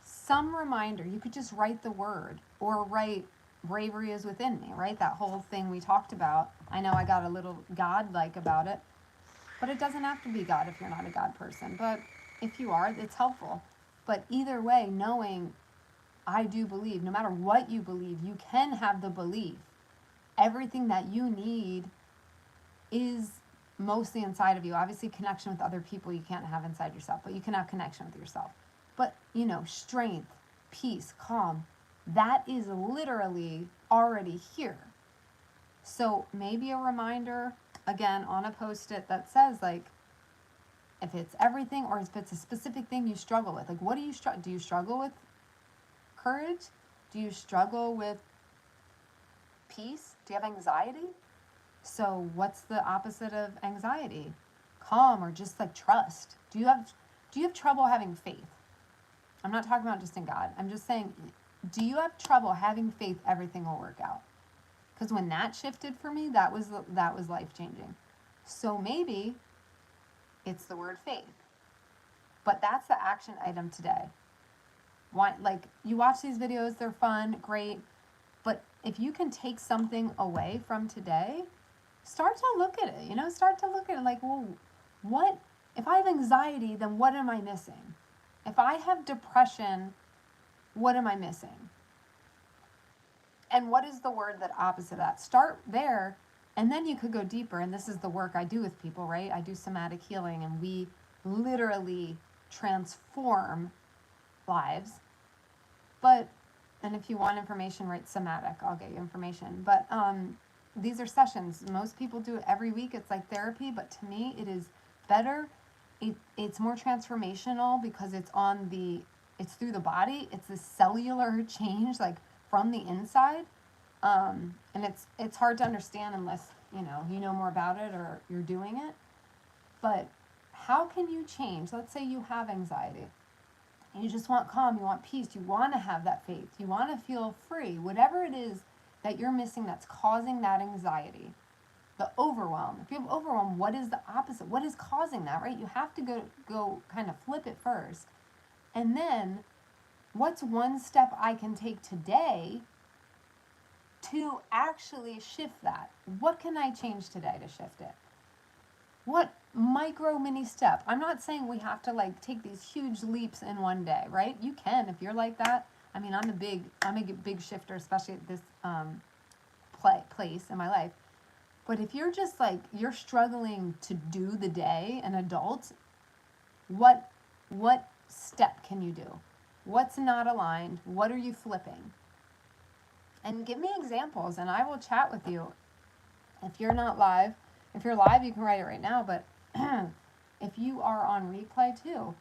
Some reminder. You could just write the word, or write bravery is within me, right? That whole thing we talked about. I know I got a little God-like about it, but it doesn't have to be God if you're not a God person. But if you are, it's helpful. But either way, knowing I do believe, no matter what you believe, you can have the belief. Everything that you need is mostly inside of you. Obviously, connection with other people you can't have inside yourself, but you can have connection with yourself. But, strength, peace, calm, that is literally already here. So maybe a reminder, again, on a post-it that says, like, if it's everything or if it's a specific thing you struggle with. Like, what do you struggle? Do you struggle with courage? Do you struggle with peace? Do you have anxiety? So what's the opposite of anxiety? Calm, or just like trust. Do you have trouble having faith? I'm not talking about just in God. I'm just saying, do you have trouble having faith everything will work out? Because when that shifted for me, that was life-changing. So maybe it's the word faith. But that's the action item today. Why, like, you watch these videos, they're fun, great. But if you can take something away from today, start to look at it, start to look at it like, well, what, if I have anxiety, then what am I missing? If I have depression, what am I missing? And what is the word that opposite of that? Start there, and then you could go deeper. And this is the work I do with people, right? I do somatic healing, and we literally transform lives. And if you want information, write somatic. I'll get you information. But these are sessions. Most people do it every week. It's like therapy, but to me, it is better. It's more transformational because it's through the body. It's a cellular change, like from the inside. And it's hard to understand unless you know more about it or you're doing it. But how can you change? Let's say you have anxiety. You just want calm, you want peace, you want to have that faith, you want to feel free. Whatever it is that you're missing that's causing that anxiety, the overwhelm. If you have overwhelm, what is the opposite? What is causing that, right? You have to go kind of flip it first. And then, what's one step I can take today to actually shift that? What can I change today to shift it? What micro mini step? I'm not saying we have to like take these huge leaps in one day, right? You can if you're like that. I mean, I'm a big shifter, especially at this place in my life. But if you're just like you're struggling to do the day, an adult, what step can you do? What's not aligned? What are you flipping? And give me examples, and I will chat with you. If you're not live. If you're live, you can write it right now, but if you are on replay too,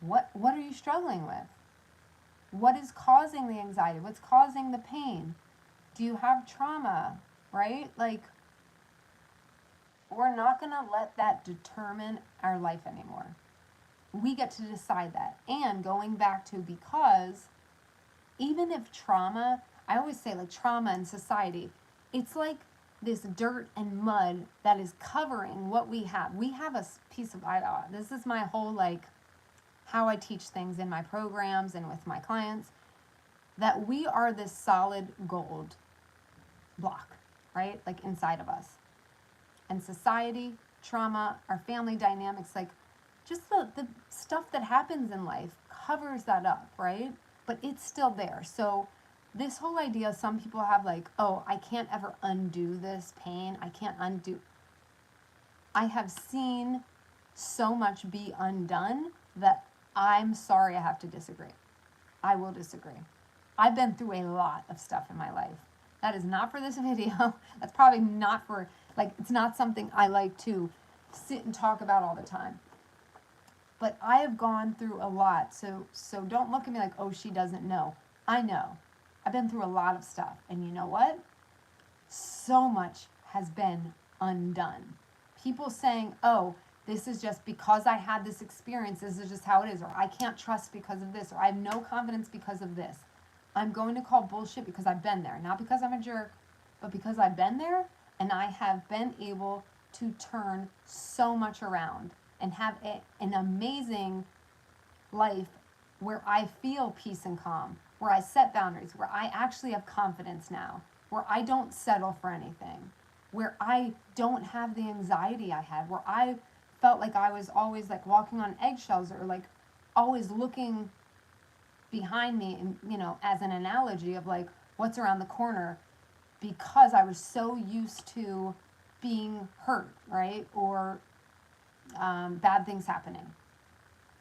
what are you struggling with? What is causing the anxiety? What's causing the pain? Do you have trauma, right? Like, we're not going to let that determine our life anymore. We get to decide that. And going back to, because even if trauma, I always say like trauma in society, it's like this dirt and mud that is covering what we have. We have a piece of, this is my whole, like, how I teach things in my programs and with my clients, that we are this solid gold block, right? Like inside of us. And society, trauma, our family dynamics, like just the stuff that happens in life covers that up, right? But it's still there. So this whole idea, some people have like, oh, I can't ever undo this pain. I can't undo. I have seen so much be undone that I'm sorry I have to disagree. I will disagree. I've been through a lot of stuff in my life. That is not for this video. That's probably not for, like, it's not something I like to sit and talk about all the time. But I have gone through a lot. So don't look at me like, oh, she doesn't know. I know. I've been through a lot of stuff. And you know what? So much has been undone. People saying, oh, this is just because I had this experience, this is just how it is, or I can't trust because of this, or I have no confidence because of this. I'm going to call bullshit because I've been there. Not because I'm a jerk, but because I've been there and I have been able to turn so much around and have an amazing life where I feel peace and calm, where I set boundaries, where I actually have confidence now, where I don't settle for anything, where I don't have the anxiety I had, where I felt like I was always like walking on eggshells or like always looking behind me, and as an analogy of like what's around the corner, because I was so used to being hurt, right? Or bad things happening,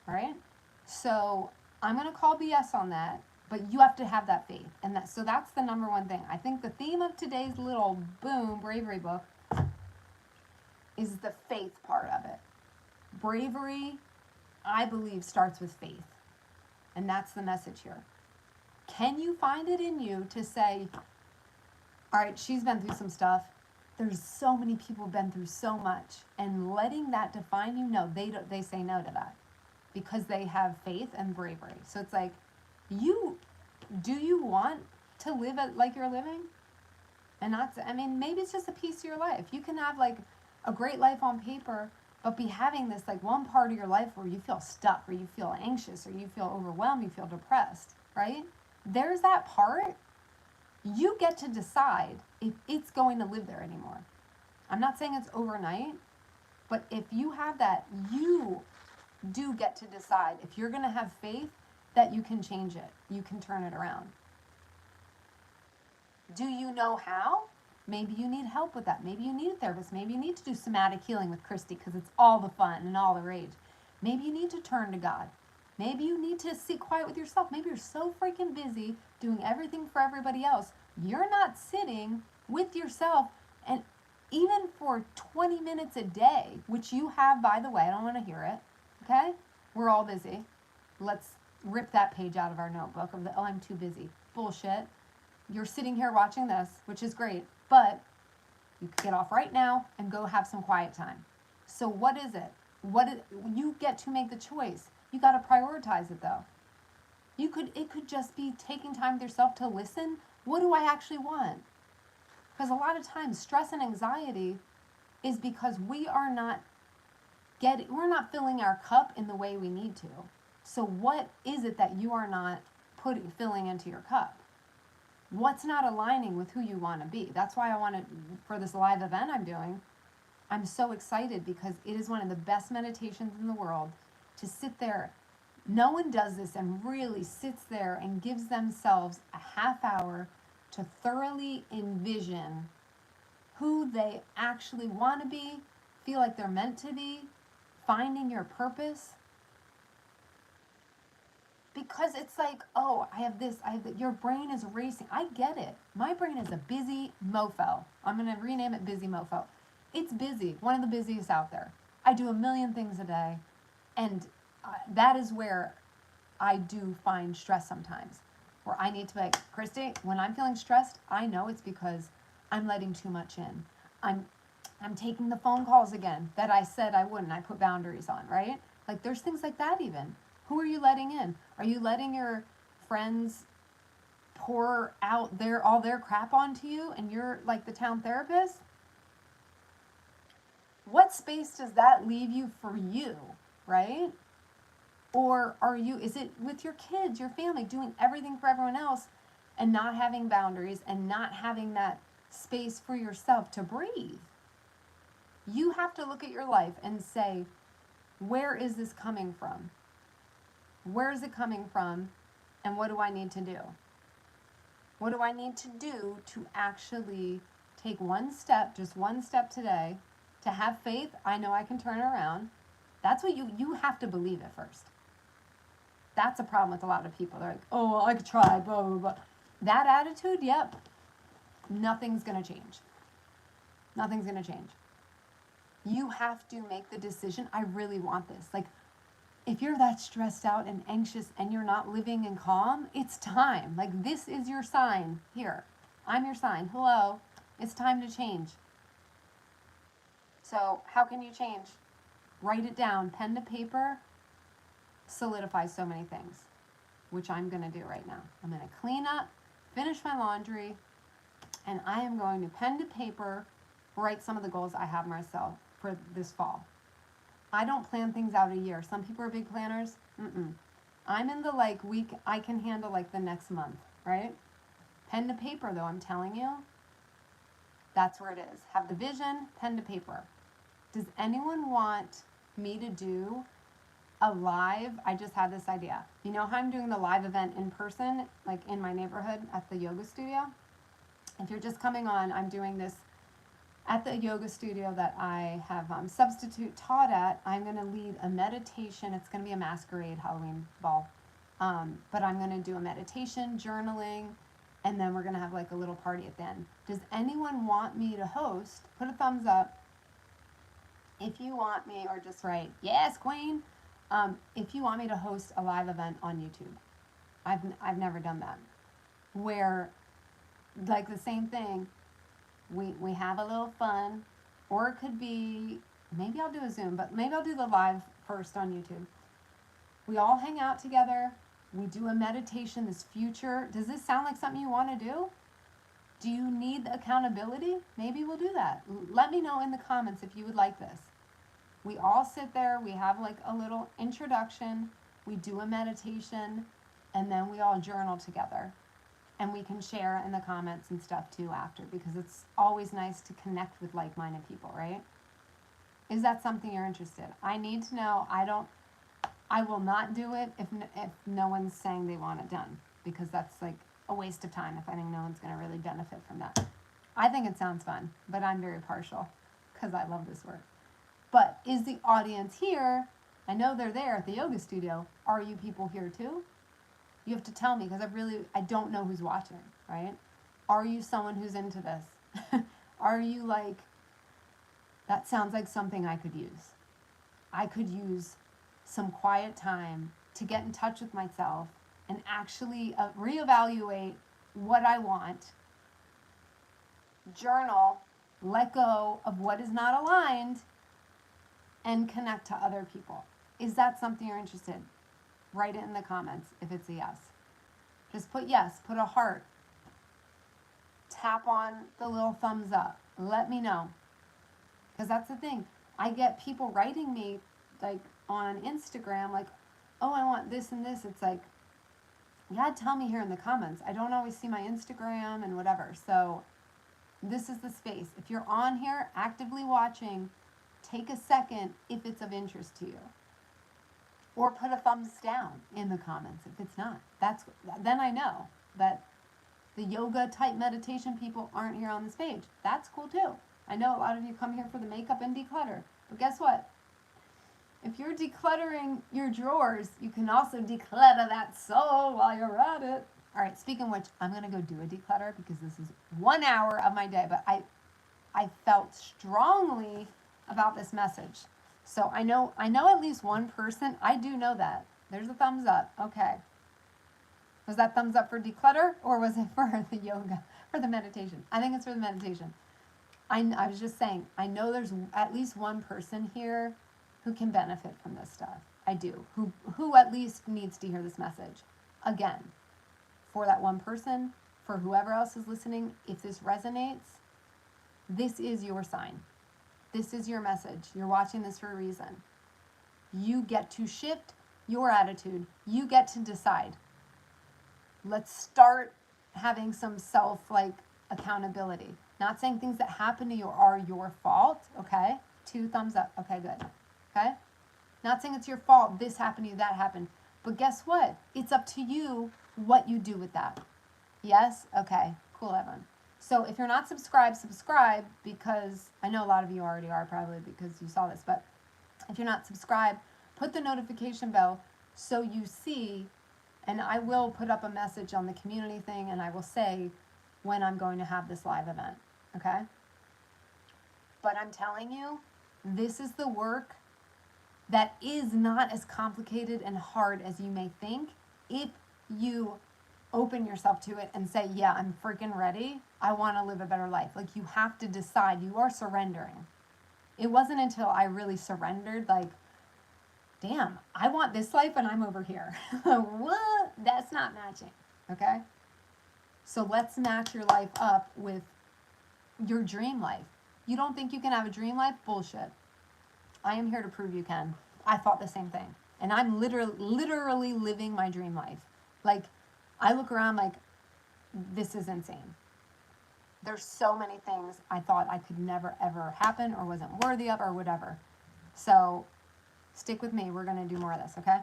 right? So I'm going to call BS on that. But you have to have that faith. And so that's the number one thing. I think the theme of today's little bravery book is the faith part of it. Bravery, I believe, starts with faith. And that's the message here. Can you find it in you to say, all right, she's been through some stuff. There's so many people who've been through so much. And letting that define you? No, they say no to that. Because they have faith and bravery. So it's like, do you want to live it like you're living? And maybe it's just a piece of your life. You can have like a great life on paper, but be having this like one part of your life where you feel stuck, or you feel anxious, or you feel overwhelmed, you feel depressed, right? There's that part. You get to decide if it's going to live there anymore. I'm not saying it's overnight, but if you have that, you do get to decide if you're going to have faith that you can change it. You can turn it around. Do you know how? Maybe you need help with that. Maybe you need a therapist. Maybe you need to do somatic healing with Christy because it's all the fun and all the rage. Maybe you need to turn to God. Maybe you need to sit quiet with yourself. Maybe you're so freaking busy doing everything for everybody else. You're not sitting with yourself, and even for 20 minutes a day, which you have, by the way, I don't want to hear it, okay? We're all busy. Let's rip that page out of our notebook of the, I'm too busy. Bullshit. You're sitting here watching this, which is great, but you can get off right now and go have some quiet time. So what is it? You get to make the choice. You got to prioritize it though. It could just be taking time with yourself to listen. What do I actually want? Because a lot of times stress and anxiety is because we're not filling our cup in the way we need to. So what is it that you are not filling into your cup? What's not aligning with who you want to be? That's why I wanted, for this live event I'm doing, I'm so excited because it is one of the best meditations in the world to sit there. No one does this and really sits there and gives themselves a half hour to thoroughly envision who they actually want to be, feel like they're meant to be, finding your purpose. Because it's like, oh, I have this, your brain is racing. I get it. My brain is a busy mofo. I'm going to rename it busy mofo. It's busy, one of the busiest out there. I do a million things a day, and that is where I do find stress sometimes, where I need to be like, Christy, when I'm feeling stressed, I know it's because I'm letting too much in. I'm taking the phone calls again that I said I wouldn't. I put boundaries on, right? Like there's things like that even. Who are you letting in? Are you letting your friends pour out all their crap onto you and you're like the town therapist? What space does that leave you for you, right? Or is it with your kids, your family, doing everything for everyone else and not having boundaries and not having that space for yourself to breathe? You have to look at your life and say, where is this coming from? Where is it coming from? And what do I need to do? What do I need to do to actually take one step, just one step today, to have faith? I know I can turn it around. That's what you have to believe it first. That's a problem with a lot of people. They're like, oh, well, I could try, blah, blah, blah. That attitude, yep, nothing's going to change. Nothing's going to change. You have to make the decision, I really want this. Like, if you're that stressed out and anxious and you're not living in calm, it's time. Like, this is your sign. Here, I'm your sign. Hello, it's time to change. So how can you change? Write it down. Pen to paper solidifies so many things, which I'm going to do right now. I'm going to clean up, finish my laundry, and I am going to pen to paper write some of the goals I have myself for this fall. I don't plan things out a year. Some people are big planners. I'm in the week, I can handle the next month, right? Pen to paper though, I'm telling you, that's where it is. Have the vision, pen to paper. Does anyone want me to do a live? I just had this idea. You know how I'm doing the live event in person, in my neighborhood at the yoga studio? If you're just coming on, I'm doing this at the yoga studio that I have substitute taught at. I'm going to lead a meditation. It's going to be a masquerade Halloween ball. But I'm going to do a meditation, journaling, and then we're going to have like a little party at the end. Does anyone want me to host? Put a thumbs up if you want me, or just write, yes, queen. If you want me to host a live event on YouTube. I've never done that. Where, like the same thing, we have a little fun, or it could be, maybe I'll do a Zoom, but maybe I'll do the live first on YouTube. We all hang out together. We do a meditation, this future. Does this sound like something you want to do? Do you need accountability? Maybe we'll do that. Let me know in the comments if you would like this. We all sit there. We have like a little introduction. We do a meditation, and then we all journal together. And we can share in the comments and stuff too after, because it's always nice to connect with like-minded people, right? Is that something you're interested in? I need to know. I will not do it if no one's saying they want it done, because that's like a waste of time if I think no one's going to really benefit from that. I think it sounds fun, but I'm very partial because I love this work. But is the audience here? I know they're there at the yoga studio. Are you people here too? You have to tell me, because I don't know who's watching, right? Are you someone who's into this? Are you like, that sounds like something I could use. I could use some quiet time to get in touch with myself and actually reevaluate what I want, journal, let go of what is not aligned, and connect to other people. Is that something you're interested in? Write it in the comments if it's a yes. Just put yes, put a heart. Tap on the little thumbs up. Let me know. Because that's the thing. I get people writing me like on Instagram like, oh, I want this and this. It's like, yeah, tell me here in the comments. I don't always see my Instagram and whatever. So this is the space. If you're on here actively watching, take a second if it's of interest to you. Or put a thumbs down in the comments if it's not. Then I know that the yoga type meditation people aren't here on this page. That's cool too. I know a lot of you come here for the makeup and declutter. But guess what? If you're decluttering your drawers, you can also declutter that soul while you're at it. All right, speaking of which, I'm going to go do a declutter because this is 1 hour of my day. But I felt strongly about this message. So I know at least one person. I do know that. There's a thumbs up. Okay. Was that thumbs up for declutter, or was it for the yoga, for the meditation? I think it's for the meditation. I was just saying, I know there's at least one person here who can benefit from this stuff. I do. Who at least needs to hear this message. Again, for that one person, for whoever else is listening, if this resonates, this is your sign. This is your message. You're watching this for a reason. You get to shift your attitude. You get to decide. Let's start having some accountability. Not saying things that happen to you are your fault, okay? 2 thumbs up. Okay, good. Okay? Not saying it's your fault, this happened to you, that happened. But guess what? It's up to you what you do with that. Yes? Okay. Cool, everyone. So if you're not subscribed, subscribe, because I know a lot of you already are probably because you saw this. But if you're not subscribed, put the notification bell so you see, and I will put up a message on the community thing, and I will say when I'm going to have this live event. Okay? But I'm telling you, this is the work that is not as complicated and hard as you may think if you open yourself to it and say, yeah, I'm freaking ready. I want to live a better life. Like, you have to decide. You are surrendering. It wasn't until I really surrendered, like, damn, I want this life and I'm over here. What? That's not matching. Okay? So let's match your life up with your dream life. You don't think you can have a dream life? Bullshit. I am here to prove you can. I thought the same thing. And I'm literally living my dream life. Like, I look around like, this is insane. There's so many things I thought I could never, ever happen or wasn't worthy of or whatever. So stick with me. We're going to do more of this, okay?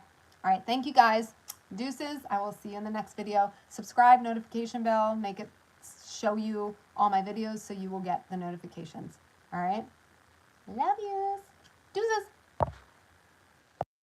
All right. Thank you, guys. Deuces. I will see you in the next video. Subscribe, notification bell. Make it show you all my videos so you will get the notifications. All right? Love yous. Deuces.